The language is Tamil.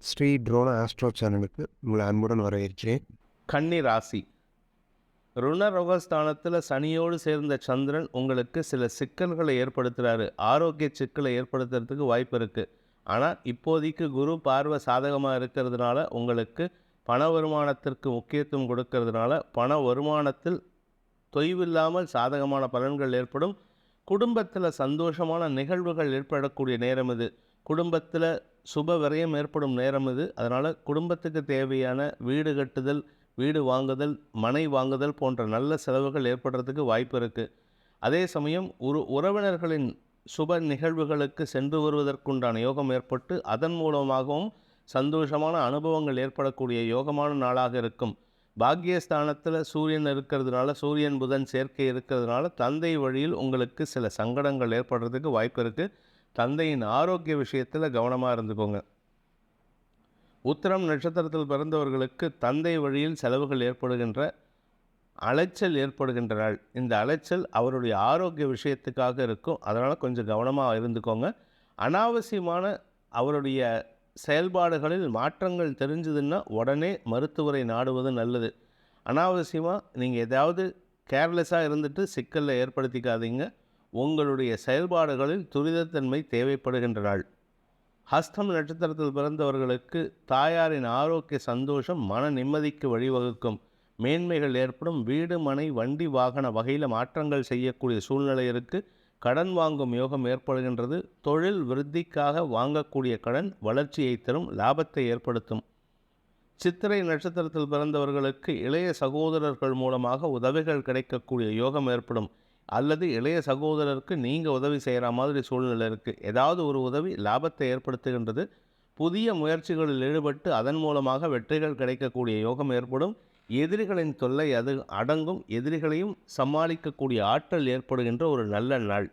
ஸ்ரீ ட்ரோன ஆஸ்ட்ரோ சேனலுக்கு உங்களை அன்புடன் வரவேற்கிறேன். கன்னி ராசி. ருணரோகஸ்தானத்தில் சனியோடு சேர்ந்த சந்திரன் உங்களுக்கு சில சிக்கல்களை ஏற்படுத்துகிறாரு. ஆரோக்கிய சிக்கலை ஏற்படுத்துறதுக்கு வாய்ப்பு இருக்குது. ஆனால் இப்போதைக்கு குரு பார்வை சாதகமாக இருக்கிறதுனால உங்களுக்கு பண வருமானத்திற்கு முக்கியத்துவம் கொடுக்கறதுனால பண வருமானத்தில் தொய்வில்லாமல் சாதகமான பலன்கள் ஏற்படும். குடும்பத்தில் சந்தோஷமான நிகழ்வுகள் ஏற்படக்கூடிய நேரம் இது. குடும்பத்தில் சுப விரயம் ஏற்படும் நேரம் இது. அதனால் குடும்பத்துக்கு தேவையான வீடு கட்டுதல், வீடு வாங்குதல், மனை வாங்குதல் போன்ற நல்ல செலவுகள் ஏற்படுறதுக்கு வாய்ப்பு இருக்குது. அதே சமயம் உறவினர்களின் சுப நிகழ்வுகளுக்கு சென்று வருவதற்குண்டான யோகம் ஏற்பட்டு அதன் மூலமாகவும் சந்தோஷமான அனுபவங்கள் ஏற்படக்கூடிய யோகமான நாளாக இருக்கும். பாக்கியஸ்தானத்தில் சூரியன் இருக்கிறதுனால, சூரியன் புதன் சேர்க்கை இருக்கிறதுனால தந்தை வழியில் உங்களுக்கு சில சங்கடங்கள் ஏற்படுறதுக்கு வாய்ப்பு இருக்குது. தந்தையின் ஆரோக்கிய விஷயத்தில் கவனமாக இருந்துக்கோங்க. உத்திரம் நட்சத்திரத்தில் பிறந்தவர்களுக்கு தந்தை வழியில் செலவுகள் ஏற்படுகின்ற அலைச்சல் ஏற்படுகின்ற நாள். இந்த அலைச்சல் அவருடைய ஆரோக்கிய விஷயத்துக்காக இருக்கும். அதனால் கொஞ்சம் கவனமாக இருந்துக்கோங்க. அனாவசியமான அவருடைய செயல்பாடுகளில் மாற்றங்கள் தெரிஞ்சதுன்னா உடனே மருத்துவரை நாடுவது நல்லது. அனாவசியமாக நீங்கள் ஏதாவது கேர்லெஸ்ஸாக இருந்துட்டு சிக்கலில் ஏற்படுத்திக்காதீங்க. உங்களுடைய செயல்பாடுகளில் துரிதத்தன்மை தேவைப்படுகின்ற நாள். ஹஸ்தம் நட்சத்திரத்தில் பிறந்தவர்களுக்கு தாயாரின் ஆரோக்கிய சந்தோஷம் மன நிம்மதிக்கு வழிவகுக்கும். மேன்மைகள் ஏற்படும். வீடு, மனை, வண்டி, வாகன வகையில் மாற்றங்கள் செய்யக்கூடிய சூழ்நிலை இருக்குது. கடன் வாங்கும் யோகம் ஏற்படுகின்றது. தொழில் விருத்திக்காக வாங்கக்கூடிய கடன் வளர்ச்சியை தரும், லாபத்தை ஏற்படுத்தும். சித்திரை நட்சத்திரத்தில் பிறந்தவர்களுக்கு இளைய சகோதரர்கள் மூலமாக உதவிகள் கிடைக்கக்கூடிய யோகம் ஏற்படும். அல்லது இளைய சகோதரருக்கு நீங்கள் உதவி செய்கிற மாதிரி சூழ்நிலை இருக்குது. ஏதாவது ஒரு உதவி லாபத்தை ஏற்படுத்துகின்றது. புதிய முயற்சிகளில் ஈடுபட்டு அதன் மூலமாக வெற்றிகள் கிடைக்கக்கூடிய யோகம் ஏற்படும். எதிரிகளின் தொல்லை அது அடங்கும். எதிரிகளையும் சமாளிக்கக்கூடிய ஆற்றல் ஏற்படுகின்ற ஒரு நல்ல நாள்.